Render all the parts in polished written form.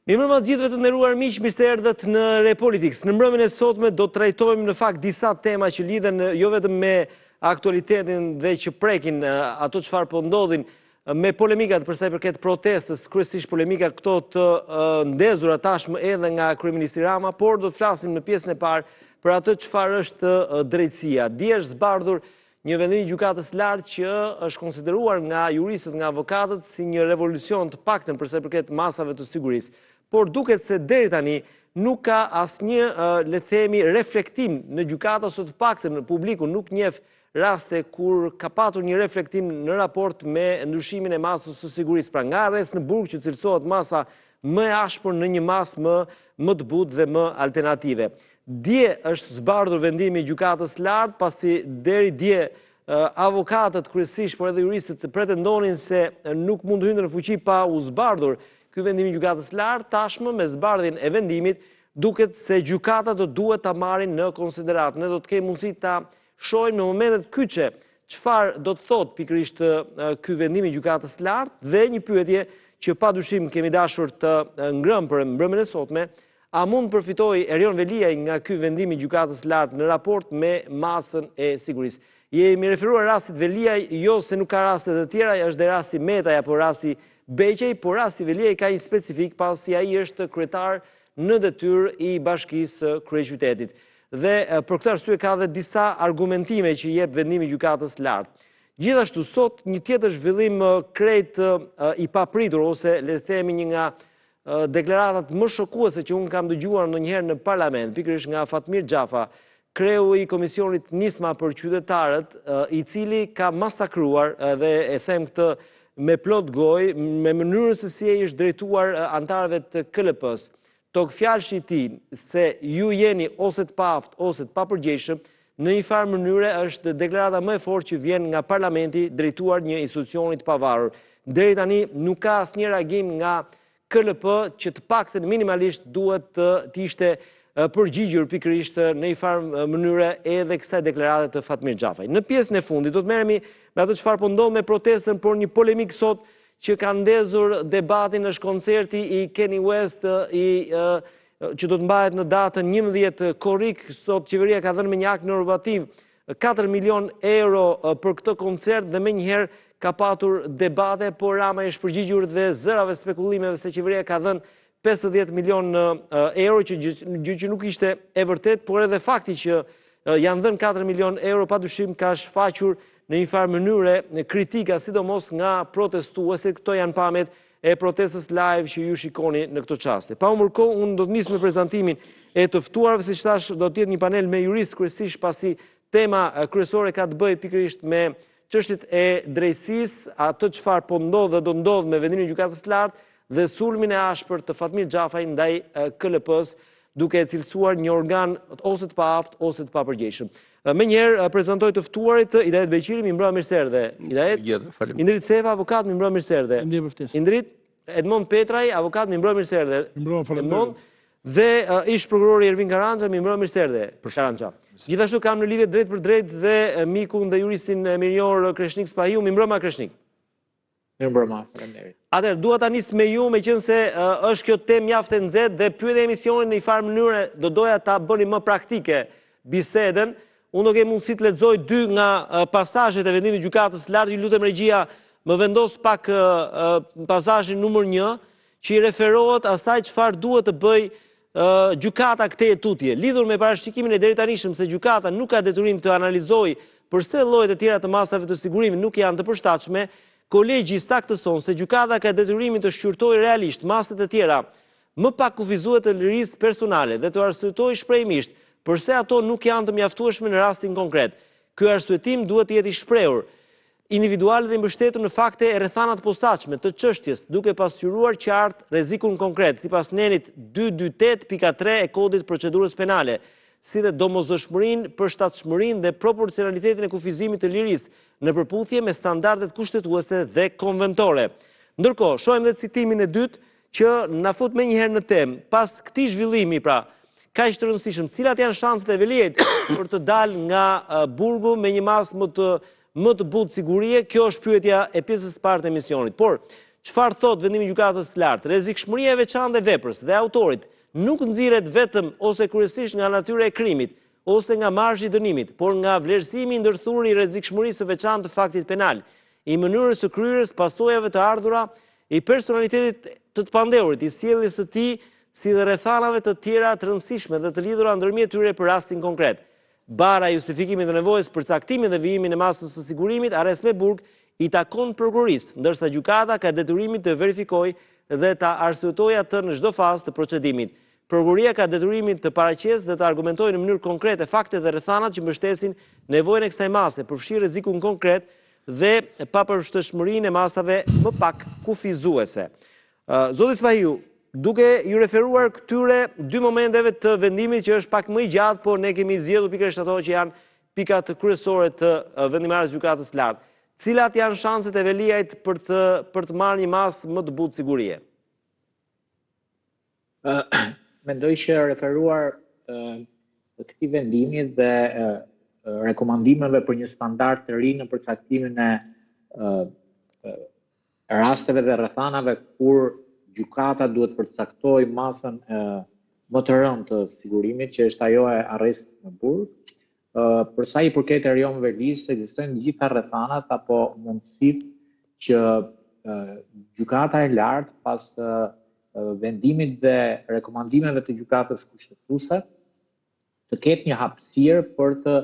Mirëmbrëma të gjithëve të nderuar miq, mirë se erdhët në Repolitics. Në mbrëmjen e sotme do të trajtojmë në fakt disa tema që lidhen jo vetëm me aktualitetin dhe që prekin ato çfarë po ndodhin me polemikat për sa i përket protestës, kryesisht polemika këto të ndezura tashmë edhe nga kryeministri Rama, por do të flasim në pjesën e parë për atë çfarë është drejtësia. Dje është zbardhur një vendim i gjykatës lartë që është konsideruar nga juristët, nga avokatët si një revolucion të paktën për sa i përket masave të sigurisë. Por duket se deri tani nuk ka asnjë, le të themi, reflektim në gjykatë ose të paktën në publiku nuk njeh raste kur ka patur një reflektim në raport me ndryshimin e masës së sigurisë. Pra nga arrest në burg që cilësohet masa më e ashpër në një masë më të butë dhe më alternative. Dje është zbardhur vendimi i gjykatës lartë, pasi deri dje avokatët kryesisht, por edhe juristët pretendonin se nuk mund të hynë në fuqi pa u zbardhur ky vendim i gjykatës lartë. Tashmë me zbardhjen e vendimit duket se gjykata do duhet ta marrin në konsiderat. Ne do të kemi mundësi ta shohim në momentet kyçe çfarë do të thotë pikërisht ky vendim i gjykatës lartë dhe një pyetje që padyshim kemi dashur të ngrëmë për mbrëmjen e sotme. A mund përfitoj Erion Veliaj nga ky vendim i gjykatës lartë në raport me masën e sigurisë? Jemi referuar rastit Veliaj, jo se nuk ka raste të tjera, është dhe rasti Metaj apo rasti Beqej, por rasti Veliaj ka një specifik pasi ai është kryetar në detyrë i Bashkisë Kryeqytetit. Dhe për këtë arsye ka dhe disa argumentime që jep vendimi i gjykatës lartë. Gjithashtu sot një tjetër zhvillim krejt i papritur ose le të themi një nga deklaratat më shokuese që unë kam dëgjuar ndonjëherë në parlament, pikërisht nga Fatmir Xhafa, kreu i komisionit Nisma për qytetarët, i cili ka masakruar dhe e them këtë me plot gojë, me mënyrën se si ai është drejtuar antarëve të KLP-s. Tok fjalësh i tij se ju jeni ose të paaft ose të papërgjegjshëm, në një farë mënyre është deklarata më e fortë që vjen nga parlamenti drejtuar një institucioni të pavarur. Deri tani nuk ka asnjë reagim nga KLP që të paktën minimalisht duhet të ishte përgjigjur pikërisht në një farë mënyre edhe kësaj deklarate të Fatmir Xhafaj. Në pjesën e fundit do të merremi me atë çfarë po ndodh me protestën, por një polemik sot që ka ndezur debatin është koncerti i Kanye West që do të mbahet në datën 11 korrik. Sot qeveria ka dhënë me një akt normativ 4 milion euro për këtë koncert dhe menjëherë ka patur debate, por Rama është përgjigjur dhe zërave spekulimeve se qeveria ka dhënë 50 milion euro, gjë që nuk ishte e vërtet, por edhe fakti që janë dhënë 4 milion euro padyshim ka shfaqur në një farë mënyre kritika, sidomos nga protestuesit. Këto janë pamjet e protestës live që ju shikoni në këto çaste. Pa humbur kohë, unë do të nis me prezantimin e të ftuarve, siç thash, do të jetë një panel me jurist kryesisht, pasi tema kryesore ka të bëjë pikërisht me çështjet e drejtësisë, atë çfarë po ndodh dhe do ndodh me vendimin e gjykatës lartë dhe sulmin e ashpër të Fatmir Xhafaj ndaj KLP-s, duke e cilësuar një organ ose të paaft ose të papërgjegjshëm. Menjëherë prezantoj të ftuarit Idaet Beqiri, mi mbrëma mirë se erdhe. Idaet. Indrit Sefa, avokat, mi mbrëma mirë se erdhe. Indrit Edmond Petraj, avokat, mi mbrëma mirë se erdhe. Edmond dhe ish prokurori Ervin Karanxha, mi mbrëma mirë se erdhe. Karanxha. Gjithashtu kam në lidhje drejt për drejt dhe mikun dhe juristin mirënjohur Kreshnik Spahiu, mi mbrëma Kreshnik. Mirëmbrëma, faleminderit. Atëherë, dua ta nis me ju, meqense është kjo temë mjaft e nxehtë dhe pyetja e emisionit në një farë mënyrë do doja ta bëni më praktike bisedën. Unë do kem mundësi të lexoj 2 nga pasazhet e vendimit të gjykatës lartë. Ju lutem regjia, më vendos pak pasazhin numër 1, që i referohet asaj çfarë duhet të bëj gjykata këtej tutje, lidhur me parashtrikimin e deritanishëm se gjykata nuk ka detyrim të analizojë përse llojet e tjera të masave të sigurimit nuk janë të përshtatshme. Kolegji saktëson se gjykata ka detyrimin të shqyrtojë realisht masat e tjera më pak kufizuar të lirisë personale dhe të arsyetojë shprehimisht përse ato nuk janë të mjaftueshme në rastin konkret. Ky arsyetim duhet të jetë i shprehur individual dhe i mbështetur në fakte e rrethana të posaçme të çështjes, duke pasqyruar qartë rrezikun konkret sipas nenit 228.3 e Kodit Procedurës Penale, si dhe domosdoshmërinë, përshtatshmërinë dhe proporcionalitetin e kufizimit të lirisë në përputhje me standardet kushtetuese dhe konventore. Ndërkohë, shohim edhe citimin e dytë që na fut menjëherë në temë. Pas këtij zhvillimi, pra, kaq të rëndësishëm, cilat janë shanset e Veliajt për të dalë nga burgu me një masë më të butë sigurie? Kjo është pyetja e pjesës së parë të emisionit. Por çfarë thot vendimi i gjykatës së lartë? Rrezikshmëria e veçantë e veprës dhe autorit nuk nxirret vetëm ose kryesisht nga natyra e krimit ose nga marzhi i dënimit, por nga vlerësimi i ndërthurë i rrezikshmërisë së veçantë të faktit penal, i mënyrës së kryerjes pasojave të ardhura, i personalitetit të pandehurit, i sjelljes së tij, si dhe rrethanave të tjera të rëndësishme dhe të lidhura ndërmjet tyre për rastin konkret. Bara e justifikimit të nevojës për caktimin dhe vijimin e masës së sigurimit, arrest me burg, i takon prokurorisë, ndërsa gjykata ka detyrimin të verifikojë dhe ta arsyetojë atë në çdo fazë të procedimit. Prokuroria ka detyrimin të paraqesë dhe të argumentojë në mënyrë konkrete faktet dhe rrethanat që mbështesin nevojën e kësaj mase, përfshi rrezikun konkret dhe papërshtatshmërinë e masave më pak kufizuese. Zoti Spahiu, duke ju referuar këtyre dy momenteve të vendimit që është pak më i gjatë, por ne kemi zgjedhur pikërisht ato që janë pikat kryesore të vendimarrjes së gjykatës së lartë. Cilat janë shanset e Veliajt për të marrë një masë më të butë sigurie? Mendoj që referuar këtij vendimi dhe rekomandimeve për një standard të ri në përcaktimin e rasteve dhe rrethanave kur gjykata duhet përcaktoj masën më të rëndë të sigurimit, që është ajo e arrestit me burg. Për sa i përket Erion Velis, ekzistojnë gjitha rrethanat apo mundësitë që gjykata e lartë pas vendimit dhe rekomandimeve të gjykatës kushtetuese të ketë një hapësirë për të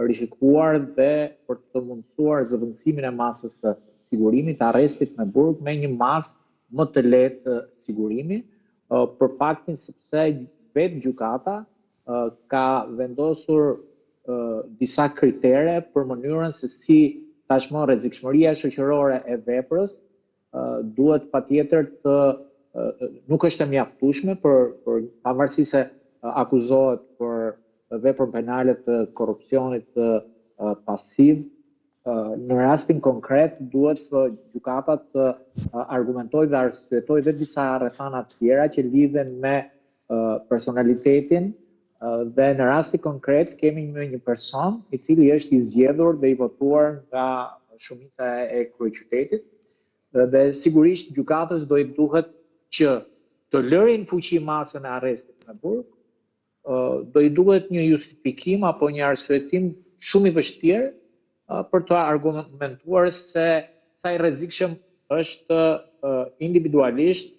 rishikuar dhe për të mundësuar zëvendësimin e masës së sigurimit, arrestit me burg me një masë më të lehtë sigurimi, për faktin sepse vetë gjykata ka vendosur disa kritere për mënyrën se si tashmë rrezikshmëria shoqërore e veprës duhet patjetër të nuk është e mjaftueshme për pavarësisht se akuzohet për veprën penale të korrupsionit pasiv. Në rastin konkret duhet gjykata të argumentojë dhe arsyetojë dhe disa rrethana të tjera që lidhen me personalitetin dhe në rastin konkret kemi një person i cili është i zgjedhur dhe i votuar nga shumica e kryeqytetit dhe sigurisht gjykatës do i duhet që të lërë në fuqi masën e arrestit me burg, do i duhet një justifikim apo një arsyetim shumë i vështirë për të argumentuar se sa i rrezikshëm është individualisht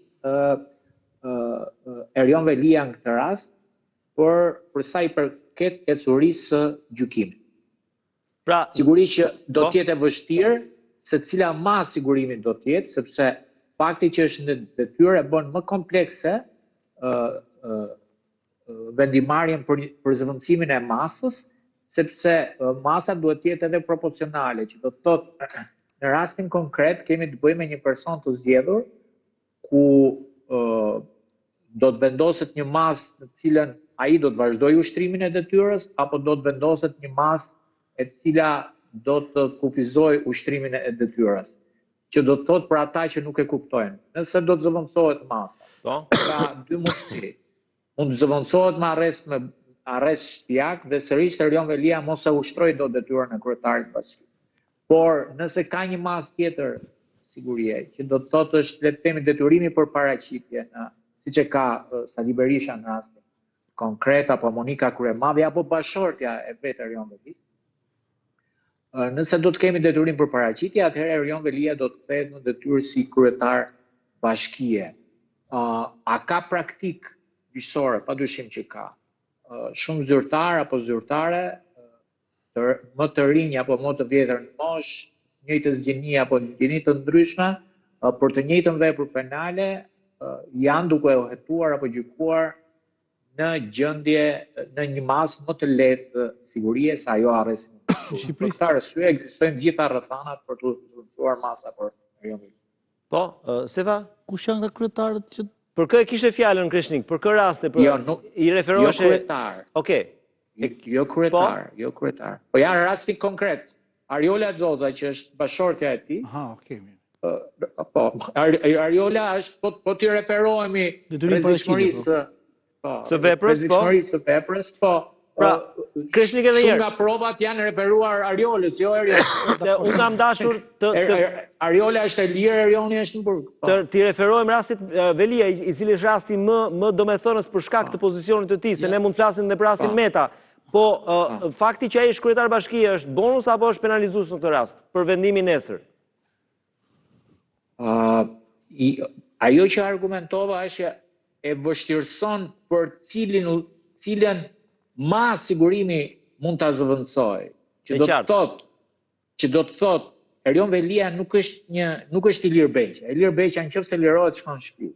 Erion Velia në këtë rast, për sa i përket ecurisë së gjykimit. Pra, sigurisht që do të jetë e vështirë se cila masë sigurimit do të jetë, sepse fakti që është në detyrë e bën më komplekse vendimarrjen për zëvendësimin e masës, sepse masa duhet të jetë edhe proporcionale, që do të thotë në rastin konkret kemi të bëjmë me një person të zgjedhur ku do të vendoset një masë në cilën ai do të vazhdojë ushtrimin e detyrës apo do të vendoset një masë e cila do të kufizojë ushtrimin e detyrës, që do të thotë për ata që nuk e kuptojnë. Nëse do të zëvendësohet masa, ka dy mundësi. Mund të zëvendësohet me arrest shtjak dhe sërish Erion Velia mos e ushtroi dot detyrën e kryetarit të bashkisë. Por nëse ka një masë tjetër sigurie, që do të thotë është le të themi detyrimi për paraqitje, siç e ka Sali Berisha në rastin konkret apo Monika Kuremavi apo bashortja e vetë Erion Velis. Nëse do të kemi detyrim për paraqitje, atëherë Erion Velia do të kthehet në detyrë si kryetar bashkie. A ka praktik gjyqësore? Padyshim që ka. Shumë zyrtar apo zyrtare, më të rinj apo më të vjetër në moshë, njëjtës gjini apo gjini të ndryshme, për të njëjtën vepër penale, janë duke u hetuar apo gjykuar në gjendje në një masë më të lehtë sigurie se ajo arrestin. Për këtë arsye ekzistojnë gjitha rrethanat për të zëvendësuar masa për Erion Velia. Po, Sefa? Kush janë këta kryetarët që Për kë e kishte fjalën Krishnik, për kë raste, i referohesh jo kryetar. Okej. Jo kryetar. Po janë rasti konkret. Ariola Xoza që është bashortja e tij. Aha, okay. Po, Ariola është po ti referohemi rrezikshmërisë së veprës, rrezikshmërisë së veprës, po. Pra, Kreshnik edhe Shumë herë. nga provat janë referuar Ariolis, jo Erionit. Unë kam dashur Ariola është e lirë, Erioni është në burg. t'i referojmë rastit Velia, i cili është rasti më domethënës për shkak të pozicionit të tij, se ne mund të flasim edhe për rastin Meta. Po fakti që ai është kryetar bashkie është bonus apo është penalizues në këtë rast për vendimin nesër? Ajo që argumentova është që e vështirëson për cilën ma sigurimi mund ta zëvendësoj. Që do të thotë Erion Velia nuk është Ilir Beqa. Ilir Beqa nëse lirohet shkon në shtëpi.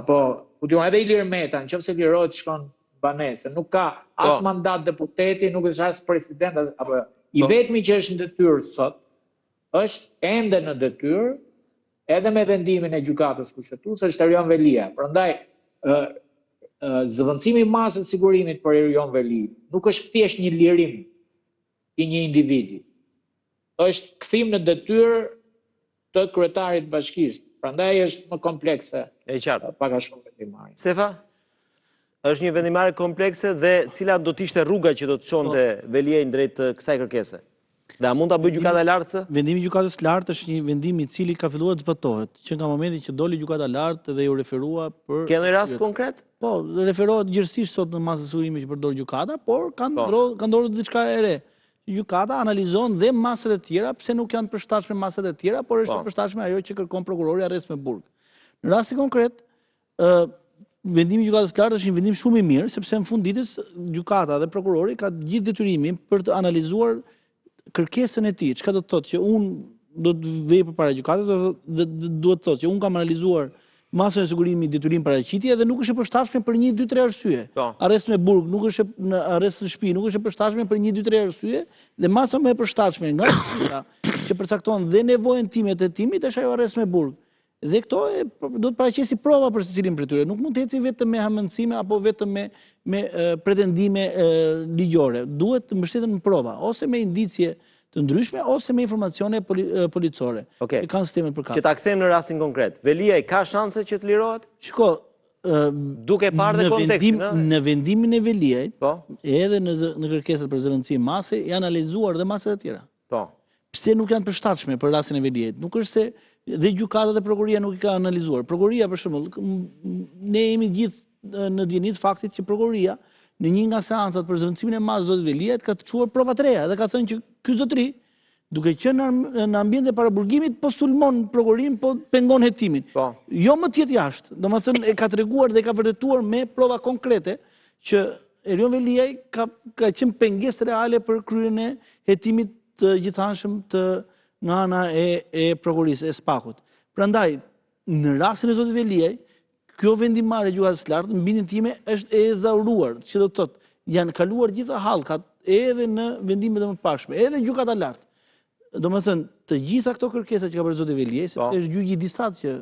Apo edhe Ilir Meta nëse lirohet shkon banesë. Nuk ka as mandat deputeti, nuk është as president apo i vetmi që është në detyrë sot është ende në detyrë edhe me vendimin e gjykatës kushtetuese është Erion Velia. Prandaj zëvendësimi i masës sigurimit për Erion Veli nuk është thjesht një lirim i një individi. Është kthim në detyrë të kryetarit bashkisë. Prandaj është më komplekse. E qartë. Pak a shumë vendimare. Sefa? Është një vendimare komplekse dhe cila do të ishte rruga që do të çonte Veliajn drejt kësaj kërkese? Dhe a mund ta bëjë gjykata e lartë? Vendimi i gjykatës së lartë është një vendim i cili ka filluar të zbatohet, që nga momenti që doli gjykata e lartë dhe ju referua për Ke ndonjë rast konkret? Po, referohet gjithësisht sot në masë sigurimi që përdor gjykata, por ka ndodhur diçka e re. Gjykata analizon dhe masat e tjera, pse nuk janë përshtatshme masat e tjera, por është përshtatshme ajo që kërkon prokurori arrest me burg. Në rastin konkret, vendimi i gjykatës së lartë është një vendim shumë i mirë, sepse në fund ditës gjykata dhe prokurori ka gjithë detyrimin për të analizuar kërkesën e tij. Çka do të thotë që unë do të vej përpara gjykatës, duhet të thotë që unë kam analizuar masën e sigurimit detyrim paraqitje dhe nuk është e përshtatshme për 1, 2, 3 arsye. Arrest me burg nuk është në arrest në shtëpi, nuk është e përshtatshme për 1, 2, 3 arsye dhe masa më e përshtatshme nga që përcakton dhe nevojën time të hetimit është ajo arrest me burg. Dhe këto do të paraqesi prova për secilin prej tyre. Nuk mund të eci vetëm me hamendësime apo vetëm me pretendime ligjore. Duhet të mbështeten në prova, ose me indicie të ndryshme, ose me informacione policore. Okej. Kanë sistemet për Që ta kthejmë në rastin konkret. Veliaj ka shanse që të lirohet? Shiko, duke parë dhe kontekstin. Në vendimin e Veliajt, edhe në kërkesat për zëvendësim mase, janë analizuar dhe masat e tjera. Pse nuk janë përshtatshme për rastin e Veliajt? Nuk është se dhe gjykata dhe prokuroria nuk i ka analizuar. Prokuroria, për shembull, ne jemi gjithë në dieni të faktit që prokuroria në një nga seancat për zëvendësimin e masës zotit Veliajt ka të çuar prova të reja dhe ka thënë që ky zotëri, duke qenë në ambient e paraburgimit, po sulmon prokurorinë, po pengon hetimin. Jo më të jetë jashtë. Domethënë e ka treguar dhe ka vërtetuar me prova konkrete që Erion Veliaj ka qenë pengesë reale për kryerjen e hetimit të gjithanshëm nga ana e prokurorisë, e SPAK-ut. Prandaj, në rastin e zotit Veliaj, kjo vendimare e gjykatës së lartë, në bindjen time, është e ezauruar, që do të thotë, janë kaluar gjitha hallkat edhe në vendimet e mëparshme, edhe gjykata e lartë. Domethënë, të gjitha këto kërkesa që ka bërë zoti Veliaj, sepse është gjyqi i disat që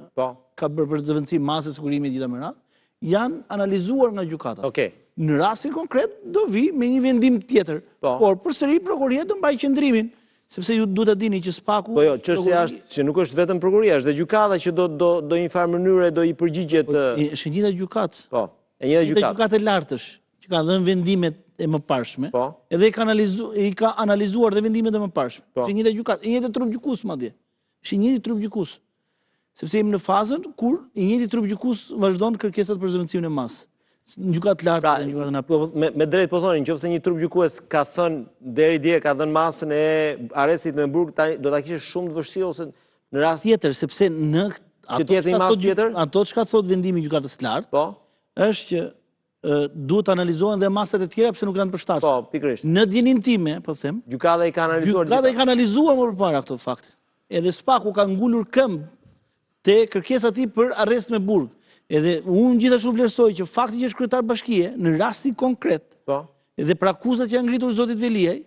ka bërë për zëvendësim masë sigurimit gjitha më radhë, janë analizuar nga gjykata. Në rastin konkret do vi me një vendim tjetër, por përsëri prokuroria do mbajë qëndrimin. Sepse ju duhet të dini që SPAK-u... Po jo, çështja është që nuk është vetëm prokuroria, është dhe gjykata që do një farë mënyre do i përgjigjet... Është njëjta gjykatë. Po, e njëjta gjykatë. Gjykatë e lartësh, që ka dhënë vendimet e mëparshme, edhe i ka analizuar dhe vendimet e mëparshme. Është njëjta gjykatë, e njëjtë trup gjykues madje. Është njëjtë trup gjykues. Sepse jemi në fazën kur i njëjti trup gjykues vazhdon kërkesat për zëvendësimin e masë. Në gjykatë lartë, në gjykatën e me drejt po thonin, nëse një trup gjykues ka thënë deri dje ka dhënë masën e arrestit me burg, do ta kishte shumë të vështirë ose në rast tjetër, sepse në ato çka thot vendimi i gjykatës së lartë, është që duhet analizohen dhe masat e tjera pse nuk janë përshtatshme. Po, pikërisht. Në dienin time, po them, gjykata i ka analizuar. Gjykata i ka analizuar më përpara këto fakte. Edhe SPAK-u ka ngulur këmbë te kërkesa e tij për arrest me burg. Edhe unë gjithashtu vlerësoj që fakti që është kryetar bashkie, në rastin konkret, edhe për akuzat që janë ngritur zotit Veliaj,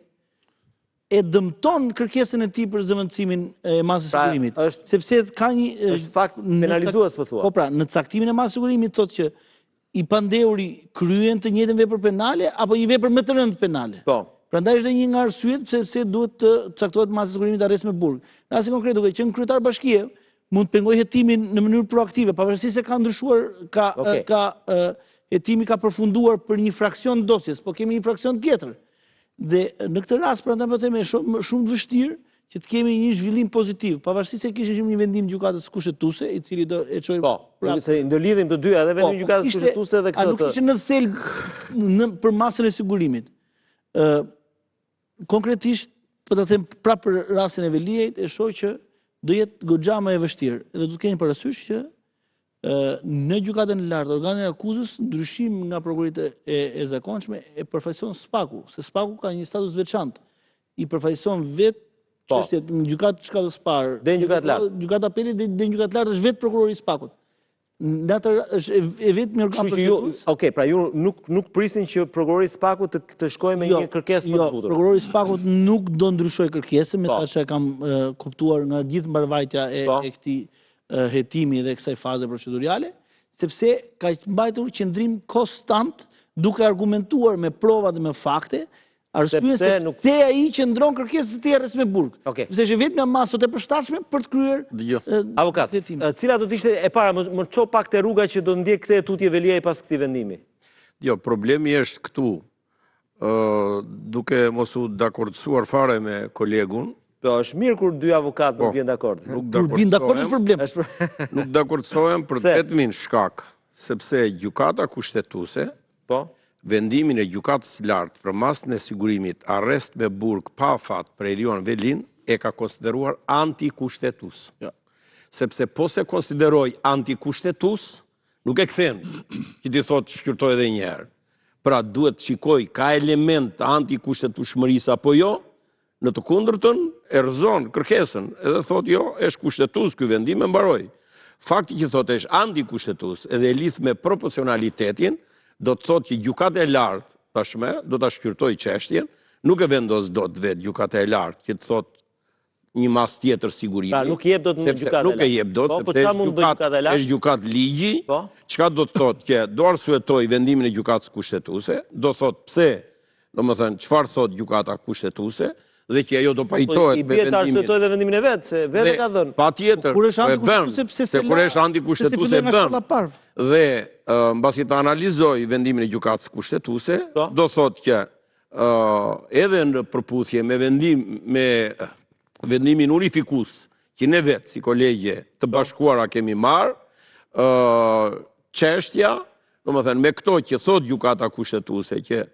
e dëmton kërkesën e tij për zëvendësimin e masës sigurimit. Sepse ka një... është fakt penalizues, po thua. Po pra, në caktimin e masës sigurimit thotë që i pandeuri kryen të njëjtën vepër penale apo një vepër më të rëndë penale. Prandaj është një nga arsyet pse duhet të caktohet masa e sigurimit arrest me burg. Në rastin konkret, duke qenë kryetar bashkie, mund të pengoj hetimin në mënyrë proaktive, pavarësisht se ka ndryshuar, ka hetimi ka përfunduar për një fraksion dosjes, po kemi një fraksion tjetër. Dhe në këtë rast, prandaj po them, është shumë të vështirë që të kemi një zhvillim pozitiv, pavarësisht se kishim një vendim gjykatës kushtetuese, i cili do e çojë. Po, se ndërlidhim të dyja, edhe vendim gjykatës kushtetuese dhe këtë. A nuk ishte në thelb për masën e sigurimit. Konkretisht, po ta them prapë për rastin e Veliajt, e shoh që do jetë goxha më e vështirë. Dhe do të keni parasysh që në gjykatën e lartë, organet e akuzës, ndryshim nga prokuroritë e zakonshme e përfaqëson SPAK-u, se SPAK-u ka një status veçantë. I përfaqëson vetë çështjet në gjykatë shkallës parë. Dhe në gjykatë lartë. Gjykata apelit dhe në gjykatë lartë është vetë prokurori i SPAK-ut. Në atë është e vetmi organ përfaqësues. Okej, pra ju nuk prisin që prokurori i SPAK-ut të shkojë me një kërkesë më të zbutur. Jo, prokurori i SPAK-ut nuk do ndryshojë kërkesën, me sa që kam kuptuar nga gjithë mbarvajtja e këtij hetimi dhe kësaj faze procedurale, sepse ka mbajtur qëndrim konstant duke argumentuar me prova dhe me fakte, arsye se ai qëndron kërkesës së tij me burg. Sepse është vetëm masë e përshtatshme për të kryer avokat. Cila do të ishte e para, më ço pak te rruga që do ndjek këtë tutje Veliaj pas këtij vendimi? Jo, problemi është këtu, duke mos u dakordsuar fare me kolegun. Po, është mirë kur dy avokat nuk vjen dakord. Kur vjen dakord është problem. Nuk dakordsohem për vetmin shkak, sepse gjykata kushtetuese, vendimin e gjykatës lartë për masën e sigurimit, arrest me burg pa fat për Erion Velin, e ka konsideruar antikushtetues. Sepse po se konsideroj antikushtetues, nuk e kthen, që ti thot shqyrtoj edhe një herë. Pra duhet shikoj ka element të antikushtetueshmërisë apo jo. Në të kundërtën, e rëzon kërkesën, edhe thot jo, është kushtetues ky vendim e mbaroj. Fakti që thot është antikushtetues edhe e lidh me proporcionalitetin, do të thot që gjykata e lartë tashmë do ta shqyrtoj çështjen, nuk e vendos dot vetë gjykata e lartë që të thot një mas tjetër sigurimi. Pra nuk jep dot në gjykatën e lartë. Nuk e jep dot, sepse është gjykatë ligji, çka do të thot që do arsyetoj vendimin e gjykatës kushtetuese, do thot pse, domethënë çfarë thot gjykata kushtetuese, dhe që ajo do pajtohet me vendimin. I bie të arsyetoj dhe vendimin e vetë, se vetë ka dhënë. Patjetër, se kur është antikushtetuese e bën. Dhe mbasi ta analizoj vendimin e gjykatës kushtetuese, do thotë që edhe në përputhje me vendimin unifikues që ne vetë si kolegje të bashkuara kemi marrë, çështja, domethënë me këto që thot gjykata kushtetuese që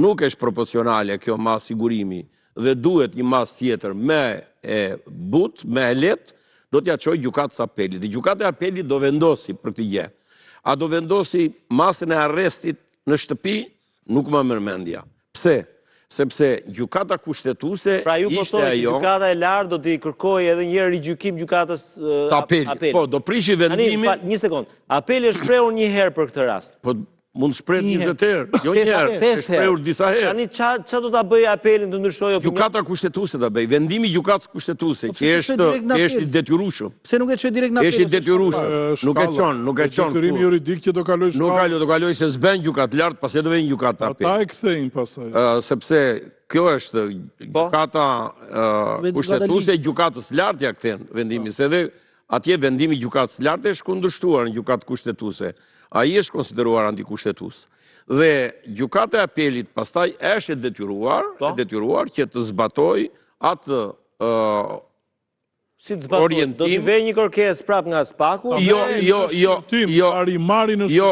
nuk është proporcionale kjo mas sigurimi dhe duhet një mas tjetër me e but, me e let, do t'ja qoj gjykatës apelit. Dhe gjykata e apelit do vendosi për këtë gjë. A do vendosi masën e arrestit në shtëpi? Nuk më mërmendja. Pse? Sepse gjykata kushtetuese ishte ajo... Pra ju po thoni që gjykata e lartë do t'i kërkoj edhe një rigjykim gjykatës apelit. Po, do prishi vendimin... Një sekund, apeli është shprehur një herë për këtë rast. Po, mund shpreh 20 herë, jo një herë, është shprehur disa herë. Tani ç'a do ta bëj apelin të ndryshojë opinion? Gjykata kushtetuese ta bëj, vendimi i gjykatës kushtetuese, që është i detyrueshëm. Pse nuk e çoj direkt në apel? Është i detyrueshëm. Nuk e çon. Detyrimi juridik që do kaloj shkallë. Nuk do kaloj se s'bën gjykatë lart, pas e do vjen gjykata apel. Ata e kthejnë pastaj. Sepse kjo është gjykata kushtetuese, gjykatës lartë ja kthen vendimin, se edhe atje vendimi i gjykatës lartë është kundërshtuar në gjykatë kushtetuese. Ai është konsideruar antikushtetues. Dhe gjykata e apelit pastaj është e detyruar që të zbatoj atë si të zbatoj, do të vej një kërkesë prap nga SPAK-u? Jo,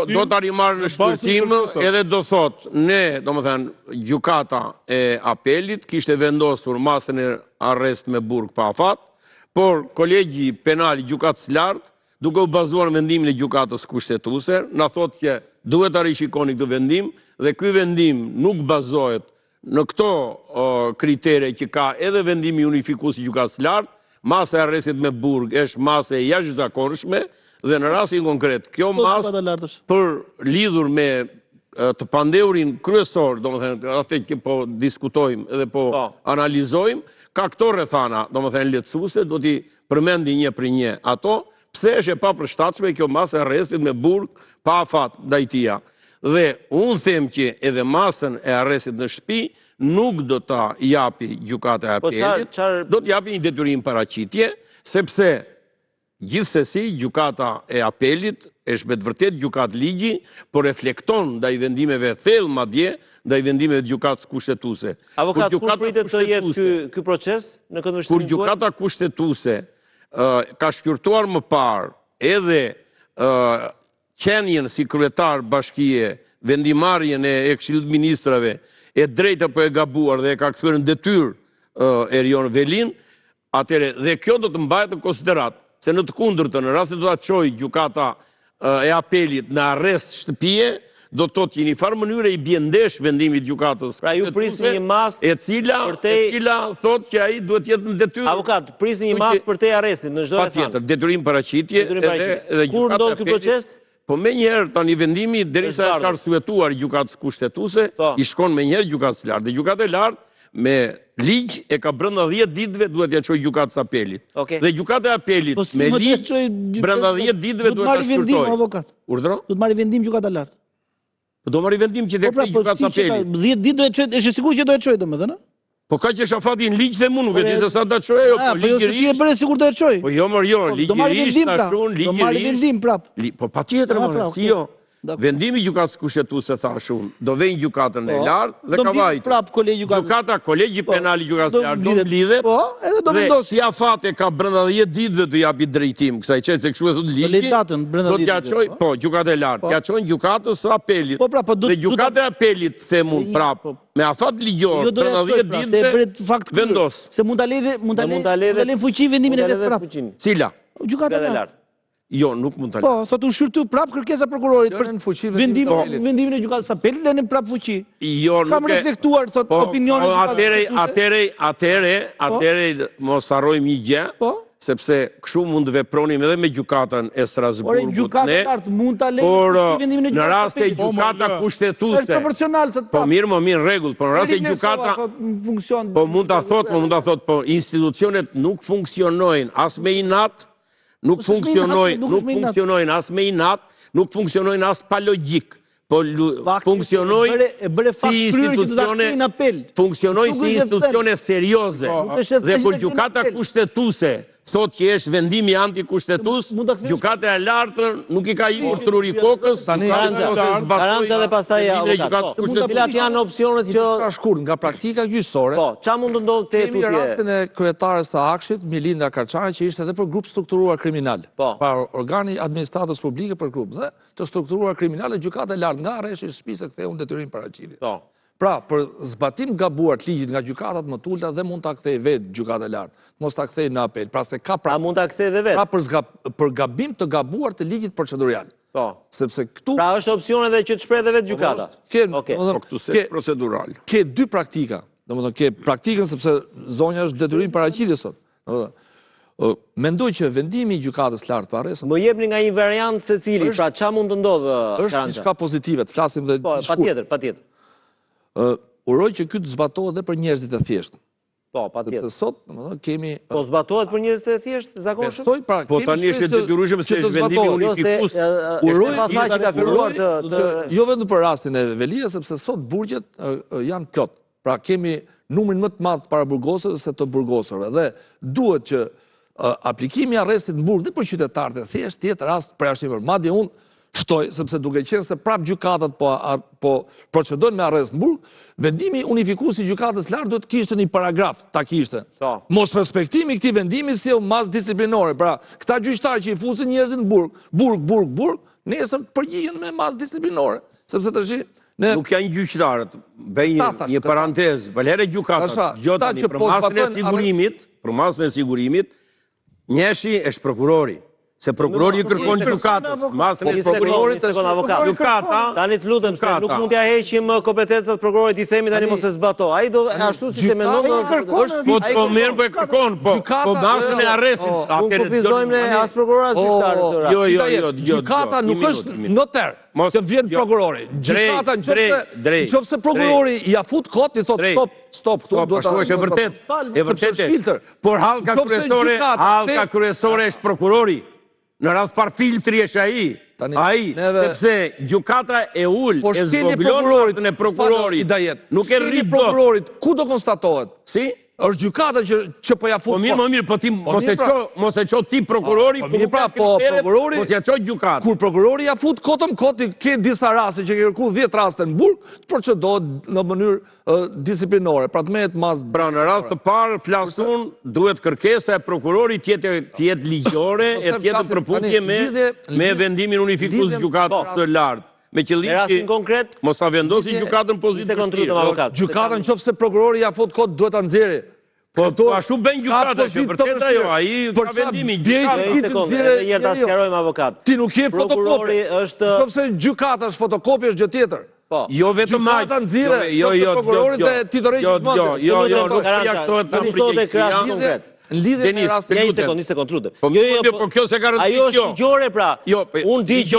do të arimarë në shpërtim, edhe do thot, ne, domethënë, gjykata e apelit kishte vendosur masën e arrest me burg pa fat, por kolegji penal i gjykatës lartë, duke u bazuar në vendimin e gjykatës kushtetuese, na thotë që duhet ta rishikoni këtë vendim dhe ky vendim nuk bazohet në këto kritere që ka edhe vendimi unifikues i gjykatës lartë, masa e arrestit me burg është masë e jashtëzakonshme dhe në rastin konkret kjo masë për lidhur me të pandeurin kryesor, domethënë atë që po diskutojmë dhe po analizojmë, ka këto rrethana, domethënë lehtësuese, do t'i përmendi një për një ato. Pse është e papërshtatshme kjo masë e arrestit me burg pa afat ndaj tij. Dhe unë them që edhe masën e arrestit në shtëpi nuk do ta japi gjykata e apelit, do t'japi një detyrim paraqitje, sepse gjithsesi gjykata e apelit është me të vërtet gjukat ligji, por reflekton ndaj vendimeve thellë madje, ndaj vendimeve të gjukatës kushtetuese. Avokat, kur pritet të jetë ky proces në këndvështrimin tuaj? Kur gjukata kushtetuese ka shkyrtuar më parë edhe qenjen si kryetar bashkie, vendimarrjen e Këshillit të Ministrave, e drejtë apo e gabuar dhe e ka kthyer në detyrë Erion Velin, atëre dhe kjo do të mbahet në konsiderat, se në të kundërtën, në rast se do ta çojë gjykata e apelit në arrest shtëpie, do të thotë që në një farë mënyrë i bie ndesh vendimit gjykatës. Pra ju prisni një masë e cila thotë që ai duhet jetë në detyrë. Avokat, prisni një masë për te arrestit në çdo rreth. Patjetër, detyrim paraqitje edhe kur ndodh ky proces? Po menjëherë tani vendimi derisa është arsyetuar gjykatës kushtetuese, i shkon menjëherë gjykatës lart. Dhe gjykata e lartë me ligj e ka brenda 10 ditëve duhet ja çojë gjykatës apelit. Dhe gjykata e apelit me ligj brenda 10 ditëve duhet ta shkruajë. Urdhëro? Do të marrë vendim gjykata e lartë. Do marrë vendim që tek gjykatës apelit. 10 ditë do e çojë, është sigurt që do e çojë domethënë? Po ka që shafati në ligj them unë, nuk e di se sa ta çojë ajo, po ligjërisht. Po jo, ti e bëre sigurt do e çojë. Po jo, ligjërisht tashun, ligjërisht. Do marrë vendim prap. Po patjetër, si jo. Vendimi gjykatës kushtetuese thash unë, do vejnë gjykatën e lartë dhe ka vajtur. Gjykata kolegji penal i gjykatës së lartë do mblidhet. Po, edhe do vendosë. Si afate ka brenda 10 ditëve do japi drejtim, kësaj çështje se kështu e thotë ligji. Do t'ja çoj, po, gjykata e lartë, ja çojnë gjykatës së apelit. Dhe gjykata e apelit them unë prap, me afat ligjor brenda 10 ditëve vendos. Se mund ta lë fuqi vendimin e vet prap. Cila? Gjykata e lartë. Jo, nuk mund ta lë. Po, thotë u shqyrtu prap kërkesa prokurorit për vendimin e gjykatës së apelit lënë prap fuqi. Jo, nuk kam reflektuar thotë opinionin e atëre mos harrojmë një gjë. Po. Sepse kështu mund të vepronim edhe me gjykatën e Strasburgut. Gjykata e lartë mund ta lejë vendimin e gjykatës. Në rast se gjykata kushtetuese. Është proporcional thotë. Po mirë, rregull, po në rast se gjykata po mund ta thotë, po institucionet nuk funksionojnë as me inat. Nuk funksionojnë as me inat, nuk funksionojnë as pa logjik, po funksionojnë si institucione serioze. Dhe kur gjykata kushtetuese thot që është vendimi antikushtetues, gjykata e lartë nuk i ka ikur truri kokës. Garanca dhe pastaj avokat. Cilat janë opsionet që ka shkurt nga praktika gjyqësore? Po, çfarë mund të ndodhë te tutje? Kemi rastin e kryetares së Akshit, Milinda Karçani, që ishte edhe për grup strukturuar kriminal. Pa organi administratës publike për grup dhe të strukturuar kriminal, gjykata e lartë nga arreshi i shtëpisë ktheu në detyrim paraqitje. Pra, për zbatim gabuar të ligjit nga gjykatat më të ulta dhe mund ta kthej vetë gjykata e lartë, mos ta kthej në apel. Pra se ka mund ta kthej edhe vetë. Pra për gabim të gabuar të ligjit procedurial. Po. Sepse këtu pra është opsione edhe që të shpreh edhe vetë gjykata. Po këtu se procedural. Ke dy praktika. Domethënë ke praktikën sepse zonja është detyrim paraqitje sot. Mendoj që vendimi i gjykatës lartë pa arrest. Më jepni nga një variant secili, pra çfarë mund të ndodhë? Është diçka pozitive, të flasim dhe shkurt. Patjetër. Uroj që ky të zbatohet edhe për njerëzit e thjeshtë. Po, patjetër. Sepse sot, domethënë, kemi po zbatohet për njerëzit e thjeshtë zakonisht? Besoj, pra, po tani është detyrueshëm se është vendimi unifikues. Uroj që ka filluar të jo vetëm për rastin e Velia, sepse sot burgjet janë plot. Pra kemi numrin më të madh para burgosëve se të burgosërve dhe duhet që aplikimi i arrestit në burg dhe për qytetarët e thjeshtë të jetë rast përjashtimor. Madje unë shtoj, sepse duke qenë se prap gjykatat po procedojnë me arrest në burg, vendimi unifikues i gjykatës lartë duhet kishte një paragraf, ta kishte. Mos respektimi i këtij vendimi sjell masë disiplinore. Pra, këta gjyqtarë që i fusin njerëzit në burg, nesër përgjigjen me masë disiplinore. Sepse tash nuk janë gjyqtarët. Bëj një parantezë, valere gjykatat. Gjotani për masën e sigurimit, njeshi është prokurori. Se prokurori kërkon gjykatës, masën e prokurorit është gjykata. Tani të lutem se nuk mund t'ja heqim kompetencat prokurorit, i themi tani mos e zbato. Ai do ashtu si se mendon po mirë po e kërkon, po masën e arrestit. Nuk kufizojmë ne as prokuror as gjyqtar. Jo. Gjykata nuk është noter. Që vjen prokurori. Gjykata nëse prokurori ja fut kot i thotë stop këtu duhet ta. Është e vërtetë. Por hallka kryesore është prokurori. Në rast par filtri është ai, sepse gjykata e ul, e zvoglon rastin e prokurorit, nuk e rrit prokurorit, ku do konstatohet? Si? është gjykata që po ja fut. Po mirë, po ti mos e qo ti prokurori, mos ja qo gjykata. Kur prokurori ja fut kotëm koti, ke disa raste që ke kërku 10 raste në burg, të procedohet në mënyrë disiplinore. Pra të mehet mas... Pra në radhë të parë, flasun, duhet kërkesa e prokurori tjetë ligjore, e tjetë përputhje me vendimin unifikus gjykatës të lartë. Me qëllim konkret, mos a vendosi gjykatën pozitive. Gjykatën qoftë se prokurori ja fut kot duhet ta nxjerrë. Po ashtu bën gjykata që vërtet ajo, ai ka vendimin. Ta sqarojmë avokat. Ti nuk je fotokopje. Qoftë se gjykata është fotokopje është gjë tjetër. Jo vetëm gjykata nxjerrë. Jo, prokurorit e titore gjithmonë. Jo. Në lidhje me rastin e një sekond, lutem. Po kjo se ka rëndësi kjo. Ajo është ligjore pra. Unë di që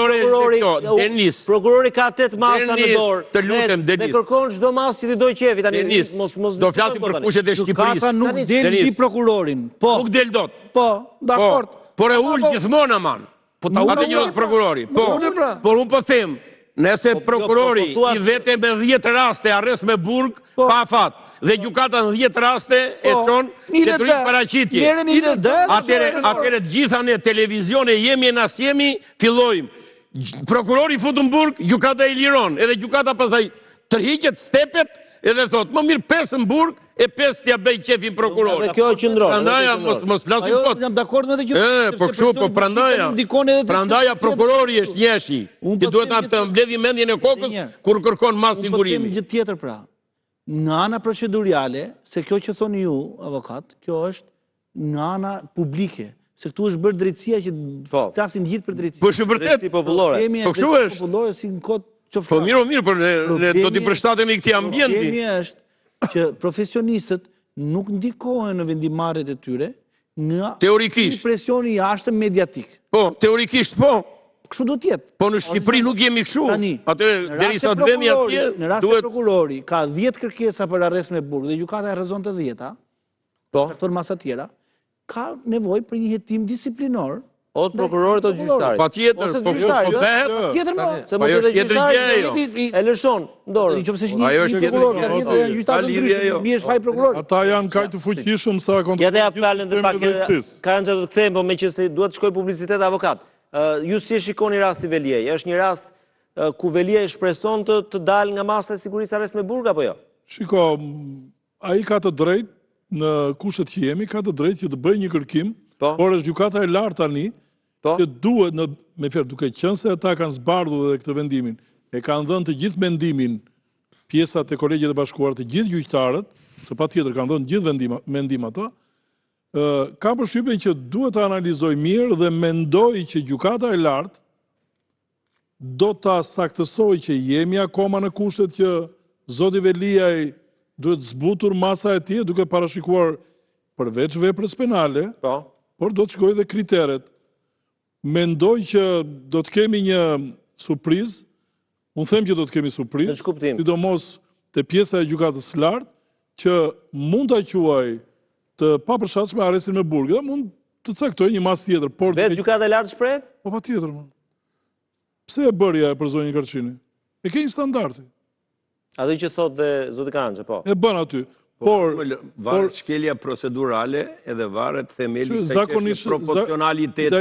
prokurori ka 8 masa në dorë. Të lutem, Denis. Ne kërkon çdo masë që ti doj qefi tani. Denis, do flasim për fushët e Shqipërisë. Gjykata nuk del mbi prokurorin. Po. Nuk del dot. Po, dakord. Por e ul gjithmonë aman. Po ta ul një prokurori. Po. Por unë po them, nëse prokurori i vete me 10 raste arrest me burg, pa fat. Dhe gjykata në 10 raste e çon qëtërin paraqitje. Atëre gjitha ne televizione jemi e nas jemi, fillojmë. Prokurori futën burg, gjykata i liron. Edhe gjykata pasaj tërhiqet stepet edhe thot, më mirë 5 në burg e 5 t'ja bëj qefin prokurori. Dhe kjo e qëndron. Prandaja mos flasim kot. Jam dakord me të gjithë. Po kështu, po prandaja prokurori është njeshi. Ti duhet të mbledhi mendjen e kokës kur kërkon mas sigurimi. Gjë tjetër pra. Nga ana procedurale, se kjo që thoni ju, avokat, kjo është nga ana publike. Se këtu është bërë drejtësia që flasin gjithë për drejtësia. Po është vërtet. Po kështu është. Po mirë, por ne do t'i përshtatemi këtij ambienti. Problemi është që profesionistët nuk ndikohen në vendimarrjet e tyre nga presioni jashtëm mediatik. Po, teorikisht po. Kështu do t'jetë. Po në Shqipëri nuk jemi kështu. Atëre, derisa të vemi atje, në rast se prokurori ka 10 kërkesa për arrest me burg dhe gjykata e rrezon të 10-ta, cakton masa tjera, ka nevojë për një hetim disiplinor. O të prokurorit o të gjyqtarit. Patjetër, po bëhet. Tjetër më. Se mund të gjyqtarit e lëshon dorën. Ajo është tjetër. Ata janë kaq të fuqishëm sa kontrollojnë. Ja jap fjalën dhe pak kanë që të kthejmë, po meqense duhet të shkoj publicitet avokat. Ju si e shikoni rasti Veliej? Është një rast ku Veliej shpreson të dalë nga masa e sigurisë arrest me burg apo jo? Shiko, ai ka të drejtë në kushtet që jemi, ka të drejtë që të bëjë një kërkim, por është gjykata e lartë tani që duhet me fjalë duke qenë se ata kanë zbardhur edhe këtë vendimin, e kanë dhënë të gjithë mendimin pjesat e Kolegjit të Bashkuar, të gjithë gjyqtarët, se patjetër kanë dhënë gjithë mendim ata. Ka përshtypjen që duhet të analizoj mirë dhe mendoj që gjykata e lartë do ta saktësoj që jemi akoma në kushtet që zoti Veliaj duhet zbutur masa e tij duke parashikuar përveç veprës penale, por do të shkojë dhe kriteret. Mendoj që do të kemi një surprizë, unë them që do të kemi surprizë, sidomos te pjesa e gjykatës së lartë, që mund ta quaj të papërshtatshme arrestin me burg, dhe mund të caktoj një mas tjetër. Vetë gjykata e lartë shprehet? Po patjetër, më. Pse e bërja për zonjën Karçini? E ke një standardi. Atë që thot dhe zoti Karançe, po. E bën aty. Por varet shkelja procedurale edhe varet themeli proporcionaliteti.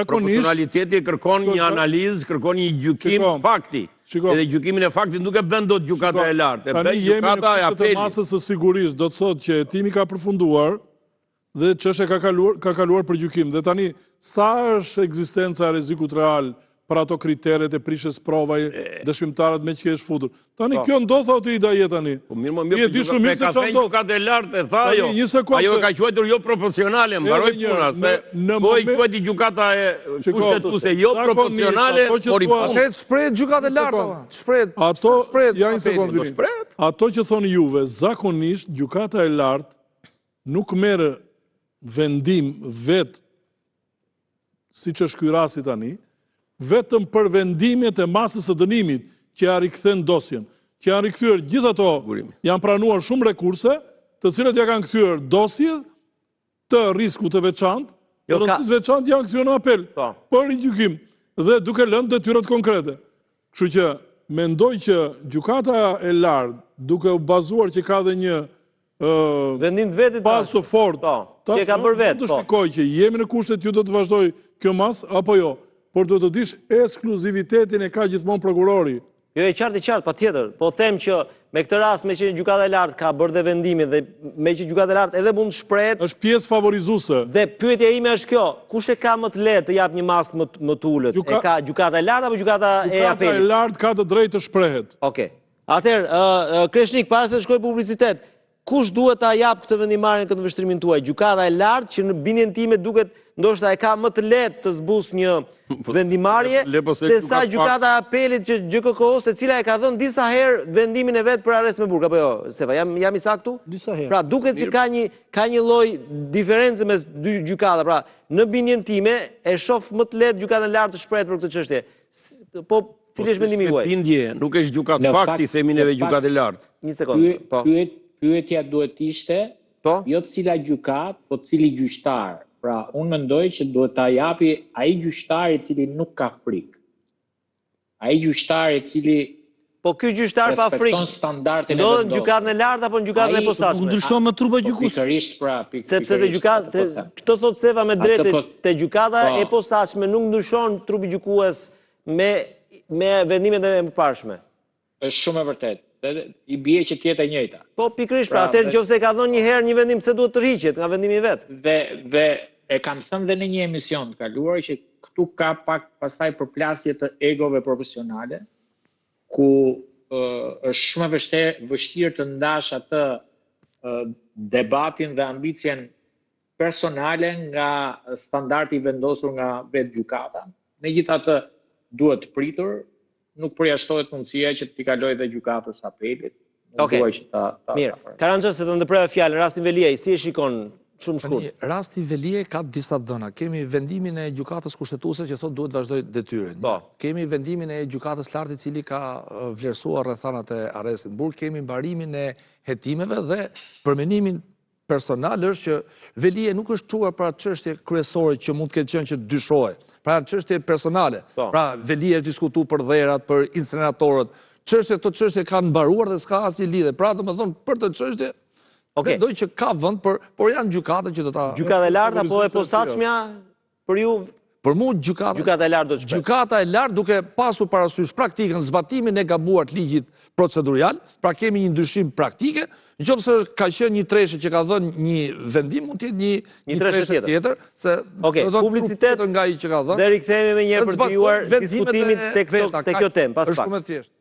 Proporcionaliteti kërkon një analizë, kërkon një gjykim fakti. Edhe gjykimin e faktit nuk e bën dot gjykata e lartë, e bën gjykata e apelit. Tani masës së sigurisë do të thotë që hetimi ka përfunduar dhe çështja ka kaluar për gjykim. Dhe tani sa është ekzistenca e rrezikut real për ato kriteret e prishjes provaj, dëshmimtarët me që është futur. Tani kjo ndodh aty i daje tani. Po mirë, ka thënë gjykata e lartë e tha ajo. Ajo ka quajtur jo proporcionale, mbaroi puna se po i quajti gjykata e kushtetuese jo proporcionale, por i patet shprehet gjykata e lartë. Shprehet. Ato janë sekondë. Ato që thoni juve, zakonisht gjykata e lartë nuk merr vendim vet siç është ky rasti tani, vetëm për vendimet e masës së dënimit që ja rikthen dosjen, që janë rikthyer gjithë ato, janë pranuar shumë rekurse, të cilat ja kanë kthyer dosje të risku të veçantë, të rëndësisë veçantë janë kthyer në apel për gjykim dhe duke lënë detyrat konkrete. Kështu që mendoj që gjykata e lartë, duke u bazuar që ka dhe një vendim të vetit pas të fort. Që ka bërë vetë. Do të shikoj që jemi në kushtet ju do të vazhdoj kjo mas, apo jo, por do të dish ekskluzivitetin e ka gjithmonë prokurori. Jo, e qartë, pa tjetër. Po them që me këtë rast, me që gjykata e lartë ka bërë dhe vendimin, dhe me që gjykata e lartë edhe mund të shprehet... është pjesë favorizuese. Dhe pyetja ime është kjo, kush e ka më të lehtë të jap një mas më të ulët? E ka gjykata e lartë apo gjykata e apelit? Gjykata e lartë ka të drejtë të shprehet. Okej. Atëherë, Kreshnik, para se të shkoj publicitet, kush duhet ta jap këtë vendimarrjen këtë vështrimin tuaj? Gjykata e lartë që në bindjen time duket ndoshta e ka më të lehtë të zbusë një vendimarrje se sa gjykata e apelit që GKK-s, e cila e ka dhënë disa herë vendimin e vet për arrest me burg, apo jo, Stefa, jam i saktë? Disa herë. Pra duket që ka një lloj diferencë mes dy gjykata. Pra, në bindjen time e shoh më të lehtë gjykatën e lartë të shprehet për këtë çështje. Po cili është mendimi juaj? Bindje, nuk është gjykatë fakti, themin edhe gjykatë e lartë. Një sekondë. Po. Pyetja duhet ishte, jo cila gjykatë, po cili gjyqtar. Pra, unë mendoj që duhet ta japi ai gjyqtar i cili nuk ka frikë. Ai gjyqtar i cili po ky gjyqtar pa frikë. Respekton standardet e vendosur. Do në gjykatën e lartë apo në gjykatën e posaçme? Ndryshon me trupa gjykues. Pikërisht pra, sepse te gjykata, këtë thot Stefa me drejtë, te gjykata e posaçme nuk ndryshon trupi gjykues me vendimet e mëparshme. Është shumë e vërtetë. I bie që tjetë e njëjta. Po, pikërisht, pra, atëherë nëse ka dhënë një herë një vendim, pse duhet tërhiqet nga vendimi i vet? Dhe e kam thënë dhe në një emision të kaluar që këtu ka pak pastaj përplasje të egove profesionale, ku është shumë vështirë të ndash atë debatin dhe ambicien personale nga standardi vendosur nga vetë gjykata. Megjithatë, duhet pritur. Nuk përjashtohet mundësia që t'i kaloj dhe gjykatës apelit. Okej, mirë. Karanxha, se të ndërpreve fjalën, rastin Veliaj, si e shikon shumë shkurt? Rasti Veliaj ka disa dhëna. Kemi vendimin e gjykatës kushtetuese që thot duhet vazhdoj detyren. Kemi vendimin e gjykatës lartë i cili ka vlerësuar rrethanat e arrestit në burg. Kemi mbarimin e hetimeve dhe përmenimin personal është që Veliaj nuk është çuar për atë çështje kryesore që mund të ketë qenë që dyshohet. Pra çështje personale. Pra Veliaj është diskutuar për dherat, për incineratorët. Këto çështje kanë mbaruar dhe s'ka asnjë lidhje. Pra domethënë për të çështje mendoj që ka vend, por janë gjykata që do ta Gjykata e lartë apo e posaçmja për ju? Për mua gjykata e lartë do të shpejt. Gjykata e lartë duke pasur parasysh praktikën, zbatimin e gabuar të ligjit procedurial, pra kemi një ndryshim praktike, nëse ka qenë një treshe që ka dhënë një vendim, mund të jetë një treshe tjetër, se publicitet nga ai që ka dhënë. Dhe rikthehemi më një herë për të juar diskutimin te kjo temë, pas pak. Është shumë e thjeshtë.